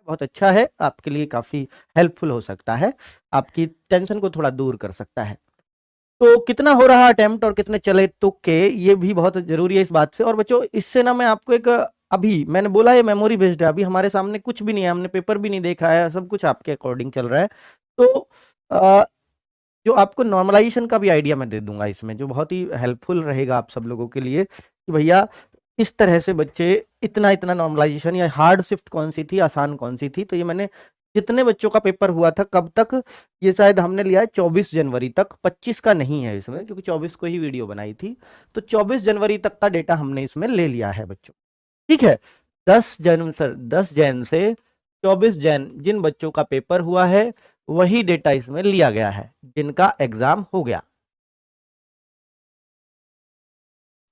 बहुत अच्छा है, आपके लिए काफी हेल्पफुल हो सकता है, आपकी टेंशन को थोड़ा दूर कर सकता है। तो कितना हो रहा अटेम्प्ट और कितने चले तुक्के, ये भी बहुत जरूरी है इस बात से। और बच्चों इससे ना मैं आपको एक, अभी मैंने बोला ये मेमोरी बेस्ड है, अभी हमारे सामने कुछ भी नहीं है, हमने पेपर भी नहीं देखा है, सब कुछ आपके अकॉर्डिंग चल रहा है। तो जो आपको नॉर्मलाइजेशन का भी आइडिया मैं दे दूंगा इसमें, जो बहुत ही हेल्पफुल रहेगा आप सब लोगों के लिए, कि भैया इस तरह से बच्चे इतना इतना नॉर्मलाइजेशन, या हार्ड शिफ्ट कौन सी थी, आसान कौन सी थी। तो ये मैंने जितने बच्चों का पेपर हुआ था कब तक, ये शायद हमने लिया है 24 जनवरी तक, 25 का नहीं है इसमें, क्योंकि 24 को ही वीडियो बनाई थी। तो 24 जनवरी तक का डेटा हमने इसमें ले लिया है बच्चों, ठीक है। 10 जैन से 24 जैन जिन बच्चों का पेपर हुआ है वही डेटा इसमें लिया गया है जिनका एग्जाम हो गया।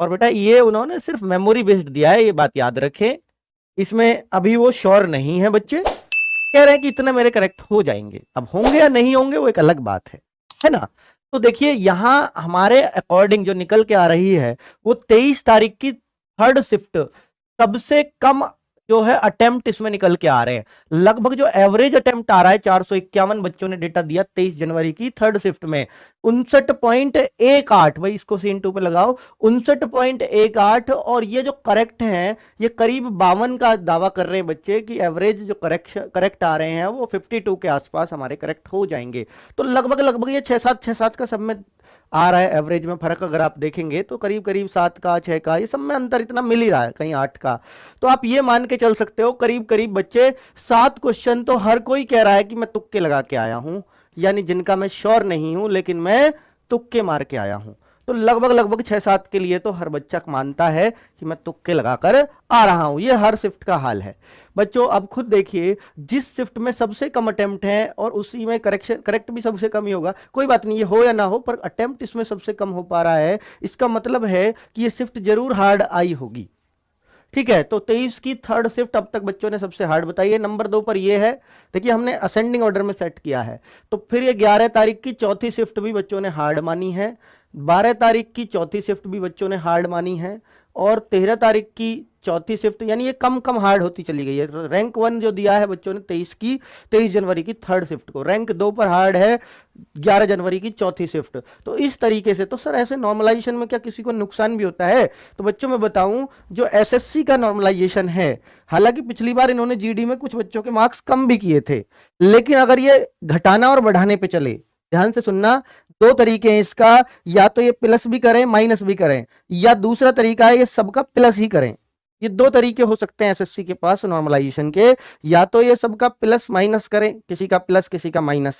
और बेटा ये उन्होंने सिर्फ मेमोरी बेस्ड दिया है, ये बात याद रखें, इसमें अभी वो श्योर नहीं है बच्चे, कह रहे हैं कि इतने मेरे करेक्ट हो जाएंगे, अब होंगे या नहीं होंगे वो एक अलग बात है ना। तो देखिए यहां हमारे अकॉर्डिंग जो निकल के आ रही है वो 23 तारीख की थर्ड शिफ्ट सबसे कम जो है अटेम्प्ट इसमें निकल के आ रहे हैं। लगभग जो एवरेज अटेम्प्ट आ रहा है, 451 बच्चों ने डेटा दिया 23 जनवरी की थर्ड शिफ्ट में, 59.18, भाई इसको सीन 2 पे लगाओ, 59.18। और ये जो करेक्ट हैं ये करीब 52 का दावा कर रहे हैं बच्चे कि एवरेज जो करेक्ट आ रहे हैं वो 52 के आसपास हमारे करेक्ट हो जाएंगे। तो लगभग लगभग ये 6-7 का सब में आ रहा है एवरेज में फर्क, अगर आप देखेंगे तो करीब करीब 7 का 6 का ये सब में अंतर इतना मिल ही रहा है, कहीं 8 का। तो आप ये मान के चल सकते हो करीब करीब बच्चे 7 क्वेश्चन तो हर कोई कह रहा है कि मैं तुक्के लगा के आया हूं, यानी जिनका मैं श्योर नहीं हूं लेकिन मैं तुक्के मार के आया हूं। तो लगभग लगभग 6-7 के लिए तो हर बच्चा मानता है कि मैं तुक्के लगाकर आ रहा हूं। ये हर शिफ्ट का हाल है बच्चों। अब खुद देखिए जिस शिफ्ट में सबसे कम अटेम्प्ट है और उसी में करेक्ट भी सबसे कम ही होगा, कोई बात नहीं ये हो या ना हो, पर अटेम्प्ट इसमें सबसे कम हो पा रहा है, इसका मतलब है कि ये शिफ्ट जरूर हार्ड आई होगी, ठीक है। तो 23 की थर्ड शिफ्ट अब तक बच्चों ने सबसे हार्ड बताई है। नंबर 2 पर ये है, देखिए हमने असेंडिंग ऑर्डर में सेट किया है। तो फिर ये 11 तारीख की चौथी शिफ्ट भी बच्चों ने हार्ड मानी है, 12 तारीख की चौथी शिफ्ट भी बच्चों ने हार्ड मानी है, और 13 तारीख की चौथी शिफ्ट, यानी ये कम कम हार्ड होती चली गई है। रैंक 1 जो दिया है बच्चों ने 23 जनवरी की थर्ड शिफ्ट को, रैंक 2 पर हार्ड है 11 जनवरी की चौथी शिफ्ट। तो इस तरीके से, तो सर ऐसे नॉर्मलाइजेशन में क्या किसी को नुकसान भी होता है? तो बच्चों मैं बताऊं, जो एसएससी का नॉर्मलाइजेशन है, हालांकि पिछली बार इन्होंने जीडी में कुछ बच्चों के मार्क्स कम भी किए थे, लेकिन अगर ये घटाना और बढ़ाने पे चले, ध्यान से सुनना, दो तरीके हैं इसका, या तो ये प्लस भी करें माइनस भी करें, या दूसरा तरीका है ये सबका प्लस ही करें। ये दो तरीके हो सकते हैं एसएससी के पास नॉर्मलाइजेशन के, या तो ये सबका प्लस माइनस करें, किसी का प्लस किसी का माइनस,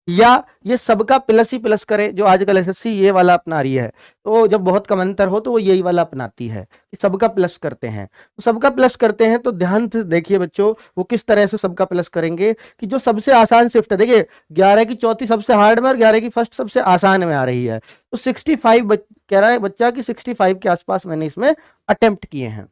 या ये सबका प्लस ही प्लस करें, जो आजकल एसएससी ये वाला अपना रही है। तो जब बहुत कम अंतर हो तो वो यही वाला अपनाती है कि सबका प्लस करते हैं। तो सबका प्लस करते हैं तो ध्यान से देखिए बच्चों, वो किस तरह से सबका प्लस करेंगे कि जो सबसे आसान शिफ्ट है, देखिए 11 की चौथी सबसे हार्ड में और 11 की फर्स्ट सबसे आसान में आ रही है। तो 65 कह रहा है बच्चा कि 65 के आसपास मैंने इसमें अटेम्प्ट किए हैं।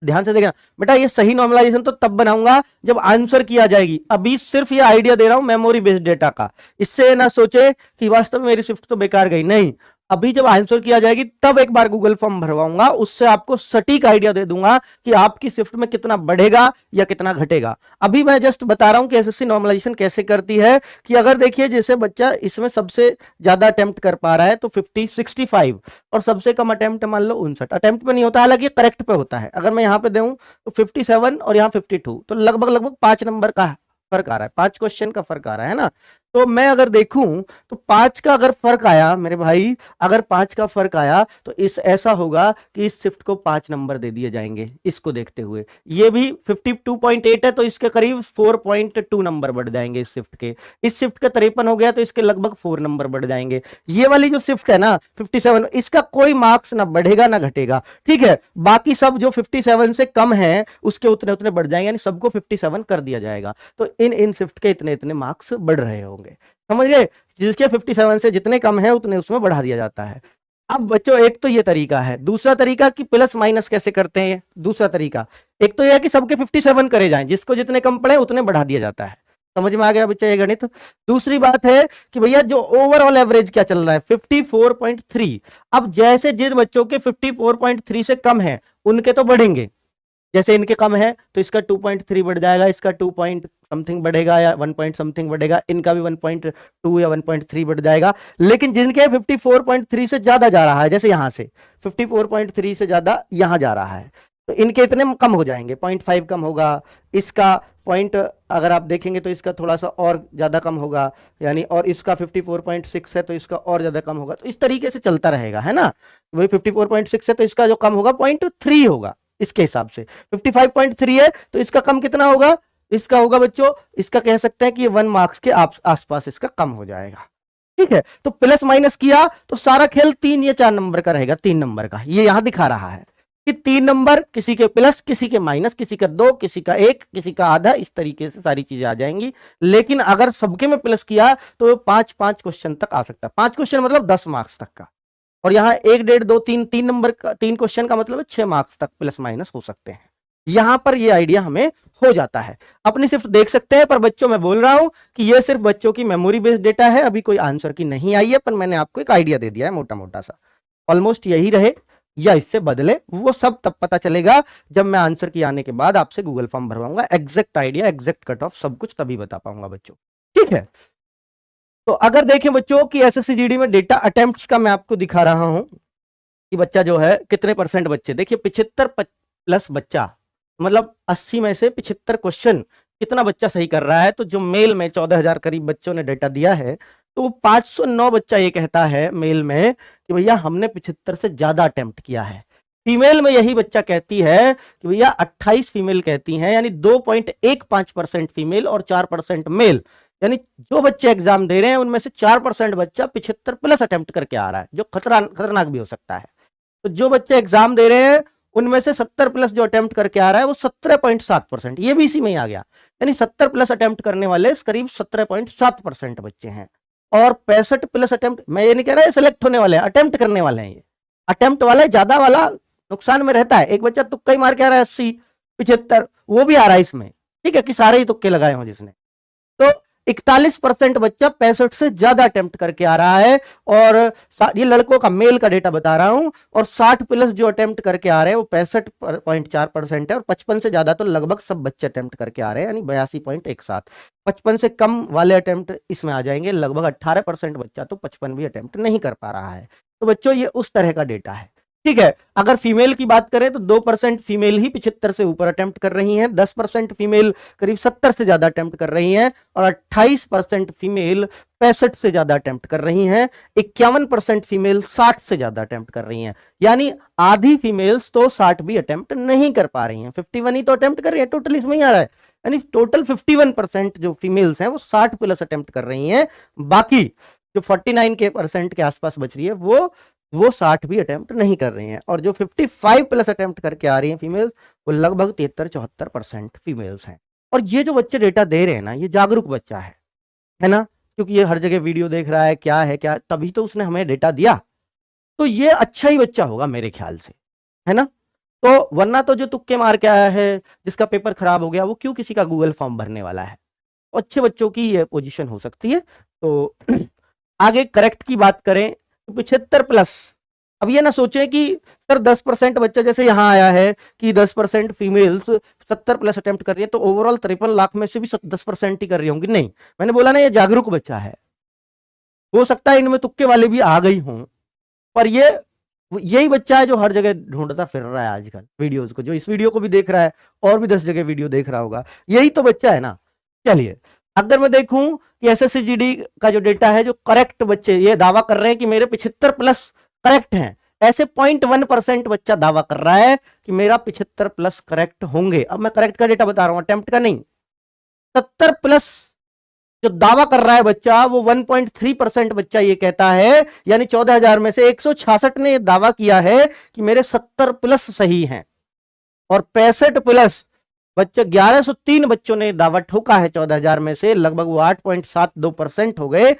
ध्यान से देखना बेटा, ये सही नॉर्मलाइजेशन तो तब बनाऊंगा जब आंसर किया जाएगी। अभी सिर्फ ये आइडिया दे रहा हूं मेमोरी बेस्ड डेटा का, इससे ना सोचे कि वास्तव में मेरी शिफ्ट तो बेकार गई, नहीं। अभी जब आंसर किया जाएगी तब एक बार गूगल फॉर्म भरवाऊंगा, उससे आपको सटीक आइडिया दे दूंगा कि आपकी शिफ्ट में कितना बढ़ेगा या कितना घटेगा। अभी मैं जस्ट बता रहा हूं कि एसएससी नॉर्मलाइजेशन कैसे करती है, कि अगर देखिए जैसे बच्चा इसमें सबसे ज्यादा अटेम्प्ट कर पा रहा है तो 65 और सबसे कम अटेम्प्ट मान लो 59, अटेम्प्ट पे नहीं होता, हालांकि करेक्ट पे होता है। अगर मैं यहां पे दूं तो 57 और यहाँ 52, तो लगभग लगभग 5 नंबर का फर्क आ रहा है, 5 क्वेश्चन का फर्क आ रहा है ना। तो मैं अगर देखूं तो 5 का अगर फर्क आया मेरे भाई, अगर 5 का फर्क आया तो इस ऐसा होगा कि इस शिफ्ट को 5 नंबर दे दिए जाएंगे इसको देखते हुए। ये भी 52.8 है तो इसके करीब 4.2 नंबर बढ़ जाएंगे इस शिफ्ट के। इस शिफ्ट का 53 हो गया तो इसके लगभग 4 नंबर बढ़ जाएंगे। ये वाली जो शिफ्ट है ना 57, इसका कोई मार्क्स ना बढ़ेगा ना घटेगा, ठीक है। बाकी सब जो 57 से कम है उसके उतने उतने बढ़ जाएंगे, यानी सबको 57 कर दिया जाएगा। तो इन शिफ्ट के इतने इतने मार्क्स बढ़ रहे होंगे, समझ गए। जिसके 57 से जितने कम है उतने उसमें बढ़ा दिया जाता है। अब बच्चों एक तो ये तरीका है, दूसरा तरीका कि प्लस माइनस कैसे करते हैं, दूसरा तरीका एक तो यह है कि सबके 57 करे जाएं, जिसको जितने कम पड़े उतने बढ़ा दिया जाता है। समझ में आ गया बच्चा ये गणित? दूसरी बात है कि भैया जो ओवरऑल एवरेज क्या चल रहा है 54.3, अब जैसे जिन बच्चों के 54.3 से कम है उनके तो बढ़ेंगे, जैसे इनके कम है तो इसका 2.3 बढ़ जाएगा, इसका 2 पॉइंट समथिंग बढ़ेगा या 1 पॉइंट समथिंग बढ़ेगा, इनका भी 1.2 या 1.3 बढ़ जाएगा। लेकिन जिनके 54.3 से ज्यादा जा रहा है, जैसे यहां से 54.3 से ज्यादा यहां जा रहा है, तो इनके इतने कम हो जाएंगे, 0.5 कम होगा, इसका पॉइंट अगर आप देखेंगे तो इसका थोड़ा सा और ज्यादा कम होगा, यानी और इसका 54.6 है तो इसका और ज्यादा कम होगा। तो इस तरीके से चलता रहेगा, है ना। वही 54.6 है तो इसका जो कम होगा 0.3 होगा, इसके हिसाब से 55.3 है तो इसका कम कितना होगा, इसका होगा बच्चों, इसका कह सकते हैं कि ये 1 मार्क्स के आसपास इसका कम हो जाएगा। ठीक है, तो प्लस माइनस किया तो सारा खेल 3 या 4 नंबर का रहेगा, 3 नंबर का। ये यहां दिखा रहा है कि 3 नंबर, किसी के प्लस, किसी के माइनस, किसी का 2, किसी का 1, किसी का आधा, इस तरीके से सारी चीजें आ जाएंगी। लेकिन अगर सबके में प्लस किया तो 5-5 क्वेश्चन तक आ सकता है। 5 क्वेश्चन मतलब 10 मार्क्स तक का, और यहाँ 1, 1.5, 2, 3, 3 नंबर का 3 क्वेश्चन का मतलब 6 मार्क्स तक प्लस माइनस हो सकते हैं। यहां पर ये आइडिया हमें हो जाता है। अपनी सिर्फ देख सकते हैं, पर बच्चों मैं बोल रहा हूं कि ये सिर्फ बच्चों की मेमोरी बेस्ड डेटा है, अभी कोई आंसर की नहीं आई है, पर मैंने आपको एक आइडिया दे दिया है मोटा मोटा सा। ऑलमोस्ट यही रहे या इससे बदले, वो सब तब पता चलेगा जब मैं आंसर की आने के बाद आपसे गूगल फॉर्म भरवाऊंगा। Exact idea, exact cut off, सब कुछ तभी बता पाऊंगा बच्चों। ठीक है, तो अगर देखें बच्चों कि एसएससी जीडी में डेटा अटेम्प्ट्स का मैं आपको दिखा रहा हूं कि बच्चा जो है कितने % बच्चे, देखिए 75 प्लस बच्चा, मतलब 80 में से 75 क्वेश्चन कितना बच्चा सही कर रहा है। तो जो मेल में 14,000 करीब बच्चों ने डेटा दिया है, तो वो 509 बच्चा ये कहता है मेल में कि भैया हमने 75 से ज्यादा अटेम्प्ट किया है। फीमेल में यही बच्चा कहती है कि भैया 28 फीमेल कहती हैं, यानी 2.15% फीमेल और 4% मेल, यानी जो बच्चे एग्जाम दे रहे हैं उनमें से 4% बच्चा 75 प्लस अटेम्प्ट करके आ रहा है, जो खतरनाक भी हो सकता है। तो जो बच्चे एग्जाम दे रहे हैं उनमें से 70 प्लस जो अटेम्प्ट करके आ रहा है वो 17.7%, ये भी इसी में ही आ गया, यानी 70 प्लस अटेम्प्ट करने वाले करीब 17.7% बच्चे हैं। और 65 प्लस अटेम्प्ट, मैं ये नहीं कह रहा है सेलेक्ट होने वाले हैं, अटेम्प्ट करने वाले हैं। ये अटेम्प्ट वाला ज्यादा वाला नुकसान में रहता है। एक बच्चा तुक्का ही मार के आ रहा है 80, 75, वो भी आ रहा है इसमें, ठीक है, कि सारे ही तुक्के लगाए हों जिसने। तो 41% बच्चा 65 से ज्यादा अटेम्प्ट करके आ रहा है, और ये लड़कों का मेल का डेटा बता रहा हूं। और 60 प्लस जो अटेम्प्ट करके आ रहे हैं वो 65.4% है, और 55 से ज्यादा तो लगभग सब बच्चे अटेम्प्ट करके आ रहे हैं, यानी 82.17। 55 से कम वाले अटेम्प्ट इसमें आ जाएंगे, लगभग 18% बच्चा तो 55 भी अटेम्प्ट नहीं कर पा रहा है। तो बच्चों ये उस तरह का डेटा है। ठीक है, अगर फीमेल की बात करें तो 2% फीमेल ही 75 से ऊपर अटेम्प्ट कर रही हैं, 10% फीमेल करीब 70 से ज्यादा अटेम्प्ट कर रही हैं, और 28% फीमेल 65 से ज्यादा अटेम्प्ट कर रही हैं, 51% फीमेल 60 से ज्यादा अटेम्प्ट कर रही हैं। यानी आधी फीमेल्स तो 60 भी अटेम्प्ट नहीं कर पा रही हैं, 51 ही तो अटेम्प्ट कर रही है, टोटल इसमें ही आ रहा है। यानी टोटल 51% जो फीमेल्स हैं वो 60 प्लस अटेम्प्ट कर रही हैं, बाकी जो 49% के आसपास बच रही है वो 60 भी अटेम्प्ट नहीं कर रही हैं। और जो 55 प्लस अटेम्प्ट करके आ रही हैं फीमेल, वो लगभग 73-74% फीमेल्स हैं। और ये जो बच्चे डेटा दे रहे हैं ना, ये जागरूक बच्चा है ना, क्योंकि ये हर जगह वीडियो देख रहा है, क्या है क्या, तभी तो उसने हमें डेटा दिया। तो ये अच्छा ही बच्चा होगा मेरे ख्याल से, है ना। तो वरना तो जो तुक्के मार के आया है, जिसका पेपर खराब हो गया, वो क्यों किसी का गूगल फॉर्म भरने वाला है। तो अच्छे बच्चों की ये पोजीशन हो सकती है। तो आगे करेक्ट की बात करें तो 75 प्लस, अब ये ना सोचें कि सर 10% बच्चा, जैसे यहाँ आया है कि 10% फीमेल्स 70 प्लस अटेम्प्ट कर रही है, तो ओवरऑल 53 लाख में से भी 10% ही कर रही होंगी। नहीं, मैंने बोला ना ये जागरूक बच्चा है, हो सकता है इनमें तुक्के वाले भी आ गई हों, पर ये यही बच्चा है जो हर जगह ढूंढता फिर रहा है आजकल वीडियोस को, जो इस वीडियो को भी देख रहा है और भी 10 जगह वीडियो देख रहा होगा, यही तो बच्चा है ना। चलिए, अगर मैं देखूं कि एसएससी जीडी का जो डेटा है, जो करेक्ट बच्चे ये दावा कर रहे हैं कि मेरे 75 प्लस करेक्ट हैं, ऐसे 0.1% बच्चा दावा कर रहा है कि मेरा 75 प्लस करेक्ट होंगे। अब मैं करेक्ट का डेटा बता रहा हूं, अटेम्प्ट का नहीं। 70 प्लस जो दावा कर रहा है बच्चा, वो 1.3% बच्चा ये कहता है, यानी 14,000 में से 166 ने दावा किया है कि मेरे 70 प्लस सही हैं। और 65 प्लस बच्चे 1103 बच्चों ने दावा ठोका है 14,000 में से, लगभग वो 8.72% हो गए।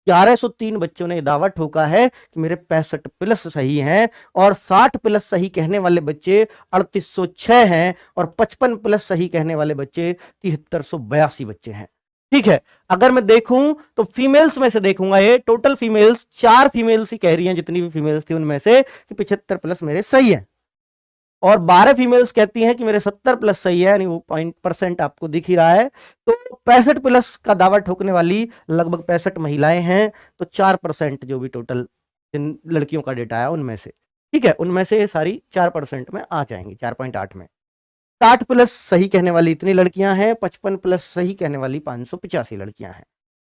1103 बच्चों ने दावा ठोका है कि मेरे 65 प्लस सही हैं, और 60 प्लस सही कहने वाले बच्चे 3806 हैं, और 55 प्लस सही कहने वाले बच्चे 7382 बच्चे हैं। ठीक है, अगर मैं देखूं तो फीमेल्स में से देखूंगा, ये टोटल फीमेल्स 4 फीमेल्स ही कह रही हैं, जितनी भी फीमेल्स थी उनमें से, कि 75 प्लस मेरे सही है। और 12 फीमेल्स कहती हैं कि मेरे 70 प्लस सही है, यानी वो % आपको दिख ही रहा है। तो 65 प्लस का दावा ठोकने वाली लगभग 65 महिलाएं हैं, तो 4% जो भी टोटल इन लड़कियों का डेटा है उनमें से, ठीक है, उनमें से ये सारी 4% में आ जाएंगी, 4.8 में। 60 प्लस सही कहने वाली इतनी लड़कियां हैं, 55 प्लस सही कहने वाली 585 लड़कियां हैं,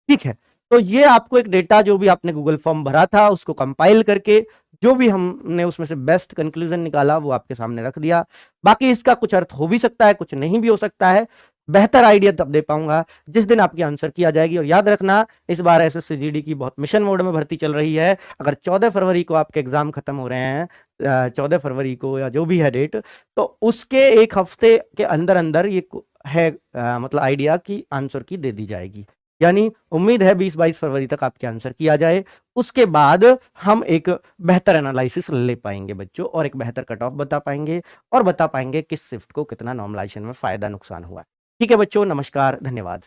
ठीक है। तो ये आपको एक डेटा जो भी आपने गूगल फॉर्म भरा था उसको कंपाइल करके जो भी हमने उसमें से बेस्ट कंक्लूजन निकाला वो आपके सामने रख दिया। बाकी इसका कुछ अर्थ हो भी सकता है, कुछ नहीं भी हो सकता है, बेहतर आइडिया तब दे पाऊंगा जिस दिन आपकी आंसर की आ जाएगी। और याद रखना, इस बार एसएससी की बहुत मिशन मोड में भर्ती चल रही है। अगर 14 फरवरी को आपके एग्जाम खत्म हो रहे हैं, 14 फरवरी को या जो भी है डेट, तो उसके एक हफ्ते के अंदर अंदर ये है मतलब आइडिया की आंसर की दे दी जाएगी। यानी उम्मीद है 20-22 फरवरी तक आपके आंसर किया जाए। उसके बाद हम एक बेहतर एनालिसिस ले पाएंगे बच्चों, और एक बेहतर कट ऑफ बता पाएंगे, और बता पाएंगे किस शिफ्ट को कितना नॉर्मलाइजेशन में फायदा नुकसान हुआ है। ठीक है बच्चों, नमस्कार, धन्यवाद।